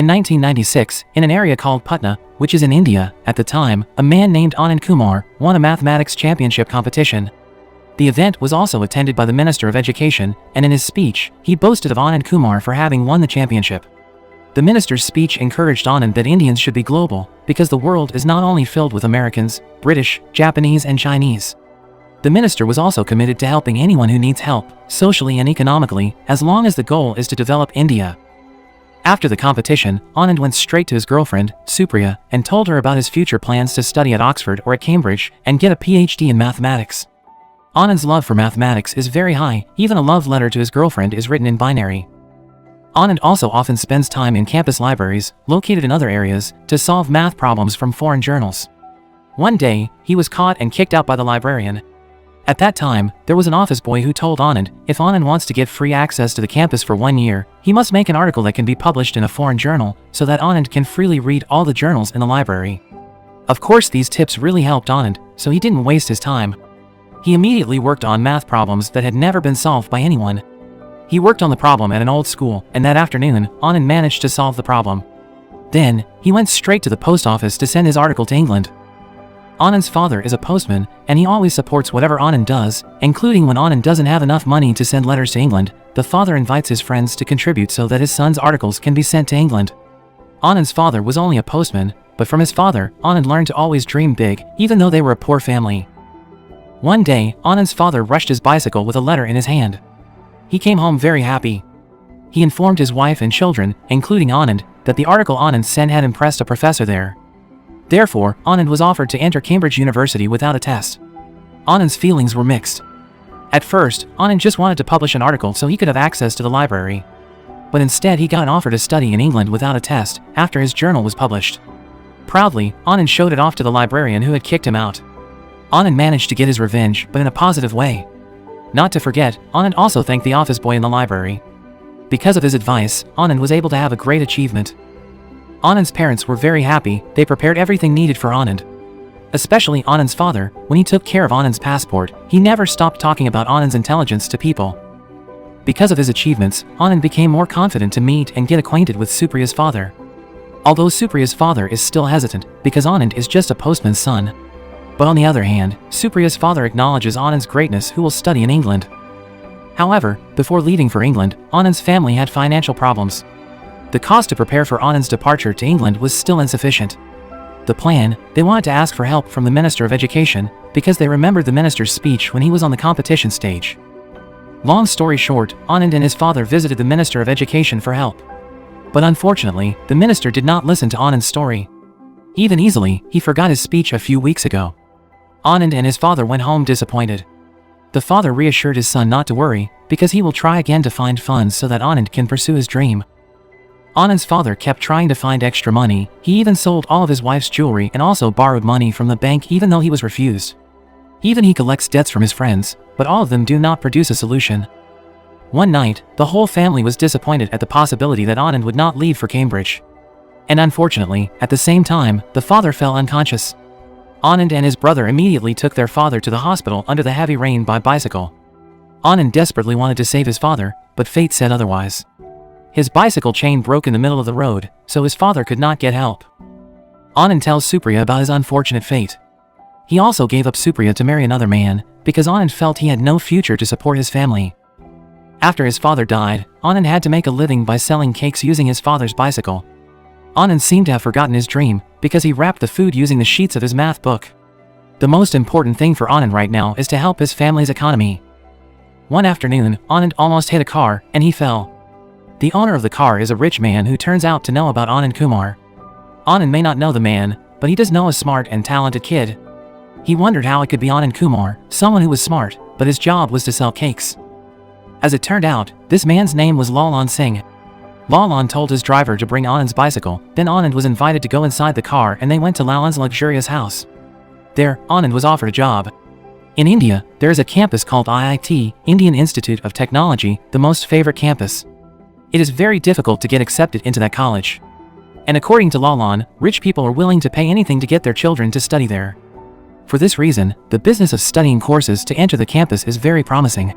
1996, in an area called Patna, which is in India, at the time, a man named Anand Kumar won a mathematics championship competition. The event was also attended by the Minister of Education, and in his speech, he boasted of Anand Kumar for having won the championship. The minister's speech encouraged Anand that Indians should be global, because the world is not only filled with Americans, British, Japanese and Chinese. The minister was also committed to helping anyone who needs help, socially and economically, as long as the goal is to develop India. After the competition, Anand went straight to his girlfriend, Supriya, and told her about his future plans to study at Oxford or at Cambridge and get a PhD in mathematics. Anand's love for mathematics is very high, even a love letter to his girlfriend is written in binary. Anand also often spends time in campus libraries, located in other areas, to solve math problems from foreign journals. One day, he was caught and kicked out by the librarian. At that time, there was an office boy who told Anand, if Anand wants to get free access to the campus for 1 year, he must make an article that can be published in a foreign journal, so that Anand can freely read all the journals in the library. Of course, these tips really helped Anand, so he didn't waste his time. He immediately worked on math problems that had never been solved by anyone. He worked on the problem at an old school, and that afternoon, Anand managed to solve the problem. Then, he went straight to the post office to send his article to England. Anand's father is a postman, and he always supports whatever Anand does, including when Anand doesn't have enough money to send letters to England. The father invites his friends to contribute so that his son's articles can be sent to England. Anand's father was only a postman, but from his father, Anand learned to always dream big, even though they were a poor family. One day, Anand's father rushed his bicycle with a letter in his hand. He came home very happy. He informed his wife and children, including Anand, that the article Anand sent had impressed a professor there. Therefore, Anand was offered to enter Cambridge University without a test. Anand's feelings were mixed. At first, Anand just wanted to publish an article so he could have access to the library. But instead he got an offer to study in England without a test, after his journal was published. Proudly, Anand showed it off to the librarian who had kicked him out. Anand managed to get his revenge, but in a positive way. Not to forget, Anand also thanked the office boy in the library. Because of his advice, Anand was able to have a great achievement. Anand's parents were very happy. They prepared everything needed for Anand. Especially Anand's father, when he took care of Anand's passport, he never stopped talking about Anand's intelligence to people. Because of his achievements, Anand became more confident to meet and get acquainted with Supriya's father. Although Supriya's father is still hesitant, because Anand is just a postman's son. But on the other hand, Supriya's father acknowledges Anand's greatness who will study in England. However, before leaving for England, Anand's family had financial problems. The cost to prepare for Anand's departure to England was still insufficient. The plan, they wanted to ask for help from the Minister of Education, because they remembered the minister's speech when he was on the competition stage. Long story short, Anand and his father visited the Minister of Education for help. But unfortunately, the minister did not listen to Anand's story. Even easily, he forgot his speech a few weeks ago. Anand and his father went home disappointed. The father reassured his son not to worry, because he will try again to find funds so that Anand can pursue his dream. Anand's father kept trying to find extra money. He even sold all of his wife's jewelry and also borrowed money from the bank even though he was refused. Even he collects debts from his friends, but all of them do not produce a solution. One night, the whole family was disappointed at the possibility that Anand would not leave for Cambridge. And unfortunately, at the same time, the father fell unconscious. Anand and his brother immediately took their father to the hospital under the heavy rain by bicycle. Anand desperately wanted to save his father, but fate said otherwise. His bicycle chain broke in the middle of the road, so his father could not get help. Anand tells Supriya about his unfortunate fate. He also gave up Supriya to marry another man, because Anand felt he had no future to support his family. After his father died, Anand had to make a living by selling cakes using his father's bicycle. Anand seemed to have forgotten his dream, because he wrapped the food using the sheets of his math book. The most important thing for Anand right now is to help his family's economy. One afternoon, Anand almost hit a car, and he fell. The owner of the car is a rich man who turns out to know about Anand Kumar. Anand may not know the man, but he does know a smart and talented kid. He wondered how it could be Anand Kumar, someone who was smart, but his job was to sell cakes. As it turned out, this man's name was Lalan Singh. Lalan told his driver to bring Anand's bicycle, then Anand was invited to go inside the car and they went to Lalan's luxurious house. There, Anand was offered a job. In India, there is a campus called IIT, Indian Institute of Technology, the most favorite campus. It is very difficult to get accepted into that college. And according to Lalan, rich people are willing to pay anything to get their children to study there. For this reason, the business of studying courses to enter the campus is very promising.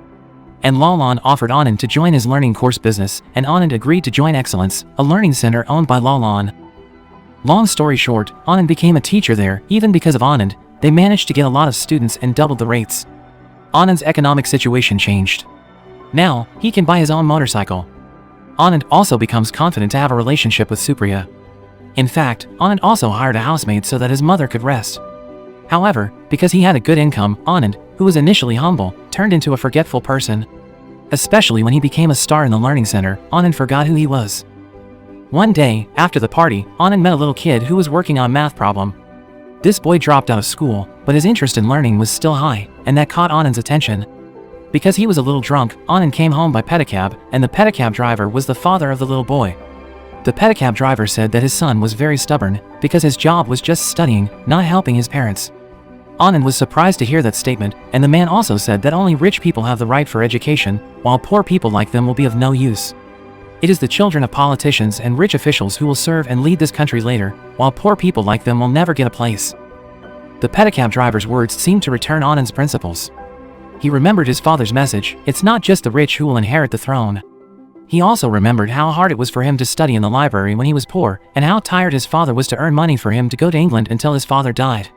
and Lalan offered Anand to join his learning course business, and Anand agreed to join Excellence, a learning center owned by Lalan. Long story short, Anand became a teacher there. Even because of Anand, they managed to get a lot of students and doubled the rates. Anand's economic situation changed. Now, he can buy his own motorcycle. Anand also becomes confident to have a relationship with Supriya. In fact, Anand also hired a housemaid so that his mother could rest. However, because he had a good income, Anand, who was initially humble, turned into a forgetful person. Especially when he became a star in the learning center, Anand forgot who he was. One day, after the party, Anand met a little kid who was working on a math problem. This boy dropped out of school, but his interest in learning was still high, and that caught Anand's attention. Because he was a little drunk, Anand came home by pedicab, and the pedicab driver was the father of the little boy. The pedicab driver said that his son was very stubborn, because his job was just studying, not helping his parents. Anand was surprised to hear that statement, and the man also said that only rich people have the right for education, while poor people like them will be of no use. It is the children of politicians and rich officials who will serve and lead this country later, while poor people like them will never get a place. The pedicab driver's words seemed to return Anand's principles. He remembered his father's message: it's not just the rich who will inherit the throne. He also remembered how hard it was for him to study in the library when he was poor, and how tired his father was to earn money for him to go to England until his father died.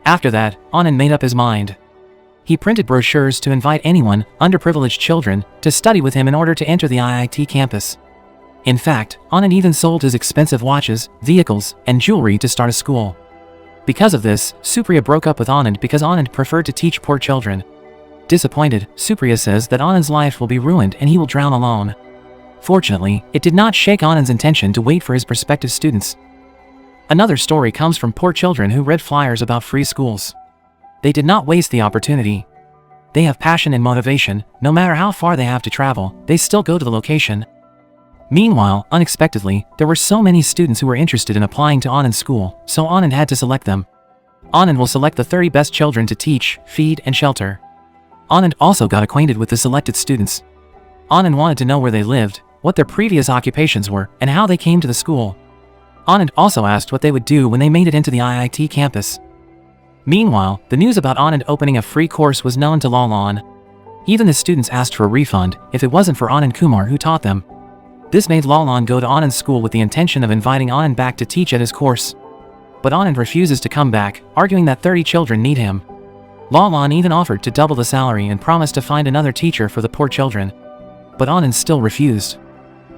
After that, Anand made up his mind. He printed brochures to invite anyone, underprivileged children, to study with him in order to enter the IIT campus. In fact, Anand even sold his expensive watches, vehicles, and jewelry to start a school. Because of this, Supriya broke up with Anand because Anand preferred to teach poor children. Disappointed, Supriya says that Anand's life will be ruined and he will drown alone. Fortunately, it did not shake Anand's intention to wait for his prospective students. Another story comes from poor children who read flyers about free schools. They did not waste the opportunity. They have passion and motivation. No matter how far they have to travel, they still go to the location. Meanwhile, unexpectedly, there were so many students who were interested in applying to Anand's school, so Anand had to select them. Anand will select the 30 best children to teach, feed, and shelter. Anand also got acquainted with the selected students. Anand wanted to know where they lived, what their previous occupations were, and how they came to the school. Anand also asked what they would do when they made it into the IIT campus. Meanwhile, the news about Anand opening a free course was known to Lalan. Even the students asked for a refund if it wasn't for Anand Kumar who taught them. This made Lalan go to Anand's school with the intention of inviting Anand back to teach at his course. But Anand refuses to come back, arguing that 30 children need him. Lalan even offered to double the salary and promised to find another teacher for the poor children. But Anand still refused.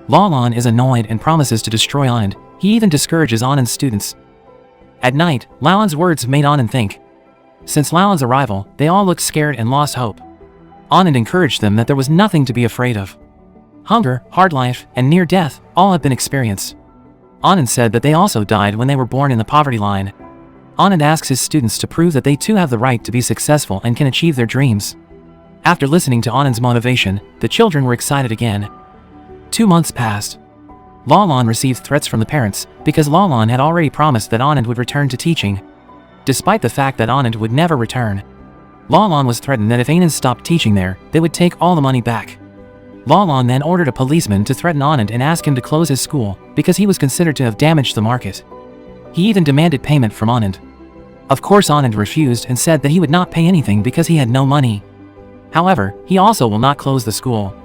Lalan is annoyed and promises to destroy Anand. He even discourages Anand's students. At night, Lalan's words made Anand think. Since Lalan's arrival, they all looked scared and lost hope. Anand encouraged them that there was nothing to be afraid of. Hunger, hard life, and near death, all have been experienced. Anand said that they also died when they were born in the poverty line. Anand asks his students to prove that they too have the right to be successful and can achieve their dreams. After listening to Anand's motivation, the children were excited again. 2 months passed. Lalan received threats from the parents, because Lalan had already promised that Anand would return to teaching. Despite the fact that Anand would never return, Lalan was threatened that if Anand stopped teaching there, they would take all the money back. Lalan then ordered a policeman to threaten Anand and ask him to close his school, because he was considered to have damaged the market. He even demanded payment from Anand. Of course, Anand refused and said that he would not pay anything because he had no money. However, he also will not close the school.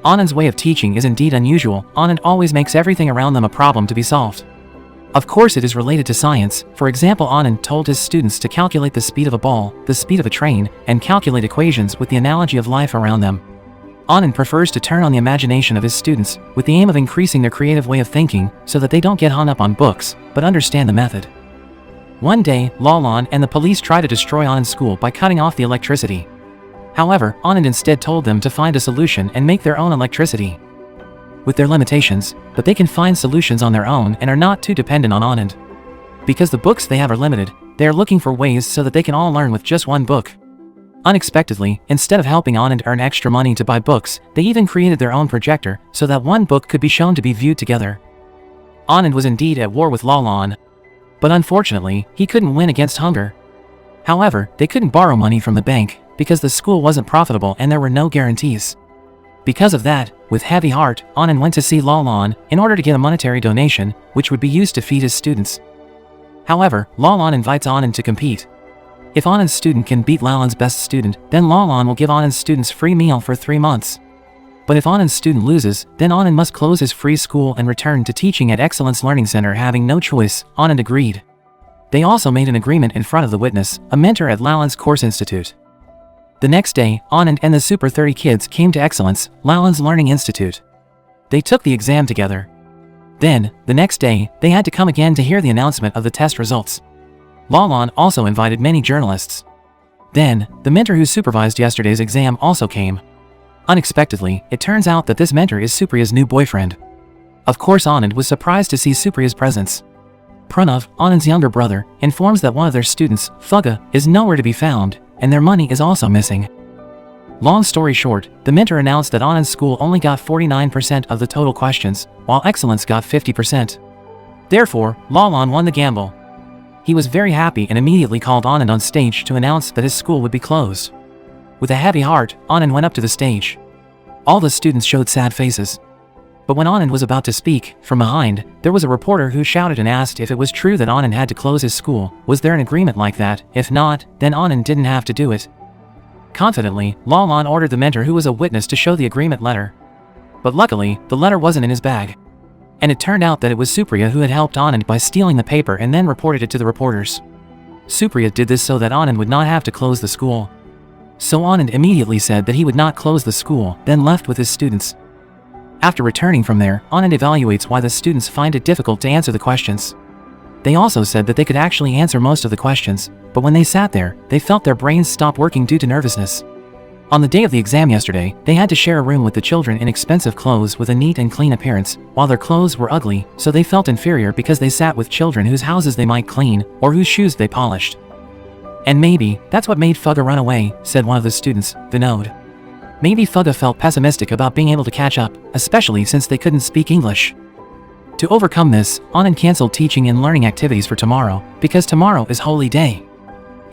Anand's way of teaching is indeed unusual. Anand always makes everything around them a problem to be solved. Of course it is related to science. For example, Anand told his students to calculate the speed of a ball, the speed of a train, and calculate equations with the analogy of life around them. Anand prefers to turn on the imagination of his students, with the aim of increasing their creative way of thinking, so that they don't get hung up on books, but understand the method. One day, Lalan and the police try to destroy Anand's school by cutting off the electricity. However, Anand instead told them to find a solution and make their own electricity. With their limitations, but they can find solutions on their own and are not too dependent on Anand. Because the books they have are limited, they are looking for ways so that they can all learn with just one book. Unexpectedly, instead of helping Anand earn extra money to buy books, they even created their own projector so that one book could be shown to be viewed together. Anand was indeed at war with Lalan. But unfortunately, he couldn't win against hunger. However, they couldn't borrow money from the bank, because the school wasn't profitable and there were no guarantees. Because of that, with heavy heart, Anand went to see Lalan in order to get a monetary donation, which would be used to feed his students. However, Lalan invites Anand to compete. If Anand's student can beat Lalan's best student, then Lalan will give Anand's students free meal for 3 months. But if Anand's student loses, then Anand must close his free school and return to teaching at Excellence Learning Center. Having no choice, Anand agreed. They also made an agreement in front of the witness, a mentor at Lalan's course institute. The next day, Anand and the Super 30 kids came to Excellence, Lalan's Learning Institute. They took the exam together. Then, the next day, they had to come again to hear the announcement of the test results. Lalan also invited many journalists. Then, the mentor who supervised yesterday's exam also came. Unexpectedly, it turns out that this mentor is Supriya's new boyfriend. Of course, Anand was surprised to see Supriya's presence. Pranav, Anand's younger brother, informs that one of their students, Fuga, is nowhere to be found, and their money is also missing. Long story short, the mentor announced that Anand's school only got 49% of the total questions, while Excellence got 50%. Therefore, Lalan won the gamble. He was very happy and immediately called Anand on stage to announce that his school would be closed. With a heavy heart, Anand went up to the stage. All the students showed sad faces. But when Anand was about to speak, from behind, there was a reporter who shouted and asked if it was true that Anand had to close his school. Was there an agreement like that? If not, then Anand didn't have to do it. Confidently, Lalan ordered the mentor who was a witness to show the agreement letter. But luckily, the letter wasn't in his bag. And it turned out that it was Supriya who had helped Anand by stealing the paper and then reported it to the reporters. Supriya did this so that Anand would not have to close the school. So Anand immediately said that he would not close the school, then left with his students. After returning from there, Anand evaluates why the students find it difficult to answer the questions. They also said that they could actually answer most of the questions, but when they sat there, they felt their brains stop working due to nervousness. On the day of the exam yesterday, they had to share a room with the children in expensive clothes with a neat and clean appearance, while their clothes were ugly, so they felt inferior because they sat with children whose houses they might clean, or whose shoes they polished. And maybe, that's what made Fuga run away, said one of the students, Vinod. Maybe Fuga felt pessimistic about being able to catch up, especially since they couldn't speak English. To overcome this, Anand cancelled teaching and learning activities for tomorrow, because tomorrow is holy day.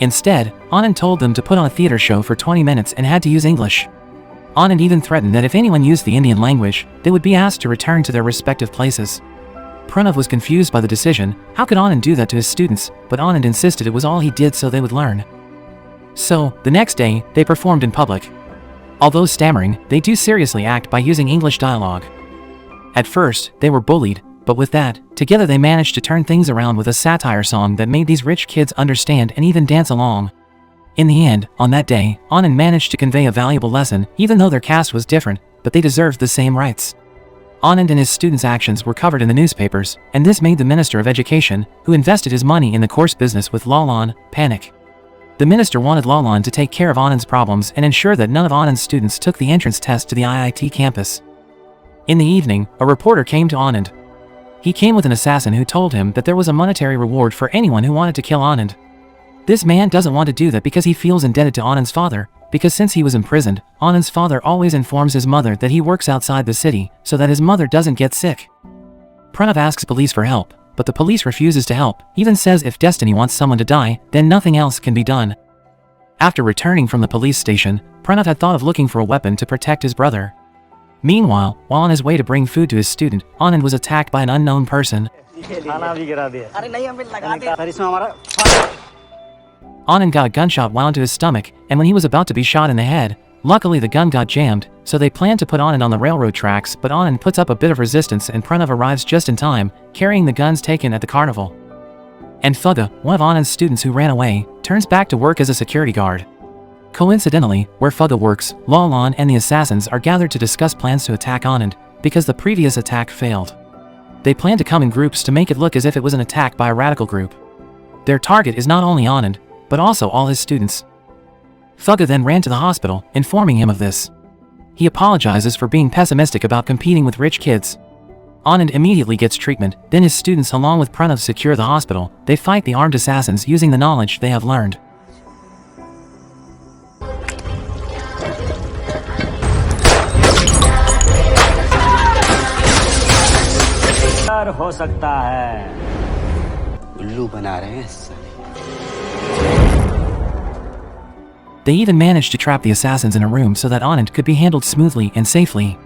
Instead, Anand told them to put on a theater show for 20 minutes and had to use English. Anand even threatened that if anyone used the Indian language, they would be asked to return to their respective places. Pranav was confused by the decision. How could Anand do that to his students? But Anand insisted it was all he did so they would learn. So, the next day, they performed in public. Although stammering, they do seriously act by using English dialogue. At first, they were bullied, but with that, together they managed to turn things around with a satire song that made these rich kids understand and even dance along. In the end, on that day, Anand managed to convey a valuable lesson, even though their caste was different, but they deserved the same rights. Anand and his students' actions were covered in the newspapers, and this made the Minister of Education, who invested his money in the course business with Lalan, panic. The minister wanted Lalan to take care of Anand's problems and ensure that none of Anand's students took the entrance test to the IIT campus. In the evening, a reporter came to Anand. He came with an assassin who told him that there was a monetary reward for anyone who wanted to kill Anand. This man doesn't want to do that because he feels indebted to Anand's father, because since he was imprisoned, Anand's father always informs his mother that he works outside the city, so that his mother doesn't get sick. Pranav asks police for help, but the police refuses to help, even says if destiny wants someone to die, then nothing else can be done. After returning from the police station, Pranav had thought of looking for a weapon to protect his brother. Meanwhile, while on his way to bring food to his student, Anand was attacked by an unknown person. Anand got a gunshot wound to his stomach, and when he was about to be shot in the head, luckily the gun got jammed, so they planned to put Anand on the railroad tracks, but Anand puts up a bit of resistance and Pranav arrives just in time, carrying the guns taken at the carnival. And Fuga, one of Anand's students who ran away, turns back to work as a security guard. Coincidentally, where Fuga works, Lalan and the assassins are gathered to discuss plans to attack Anand, because the previous attack failed. They plan to come in groups to make it look as if it was an attack by a radical group. Their target is not only Anand, but also all his students. Fuga then ran to the hospital, informing him of this. He apologizes for being pessimistic about competing with rich kids. Anand immediately gets treatment, then his students along with Pranav secure the hospital. They fight the armed assassins using the knowledge they have learned. हो सकता है उल्लू बना रहे हैं साले. They even managed to trap the assassins in a room so that Anand could be handled smoothly and safely.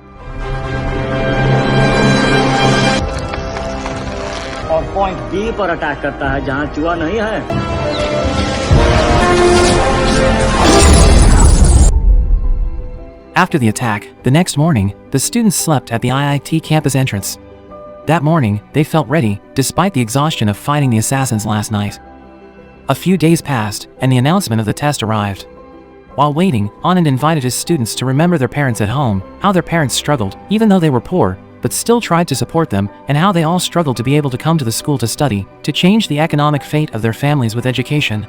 और point B पर अटैक करता है जहां चूहा नहीं है. After the attack, the next morning, the students slept at the IIT campus entrance. That morning, they felt ready, despite the exhaustion of fighting the assassins last night. A few days passed, and the announcement of the test arrived. While waiting, Anand invited his students to remember their parents at home, how their parents struggled, even though they were poor, but still tried to support them, and how they all struggled to be able to come to the school to study, to change the economic fate of their families with education.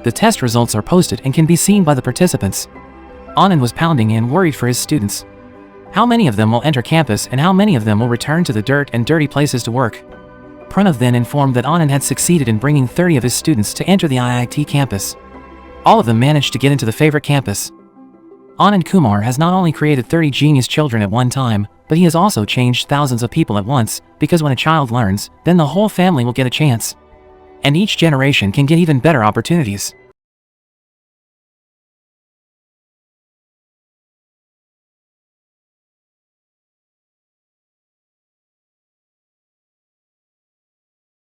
The test results are posted and can be seen by the participants. Anand was pounding and worried for his students. How many of them will enter campus and how many of them will return to the dirt and dirty places to work? Pranav then informed that Anand had succeeded in bringing 30 of his students to enter the IIT campus. All of them managed to get into the favorite campus. Anand Kumar has not only created 30 genius children at one time, but he has also changed thousands of people at once, because when a child learns, then the whole family will get a chance. And each generation can get even better opportunities.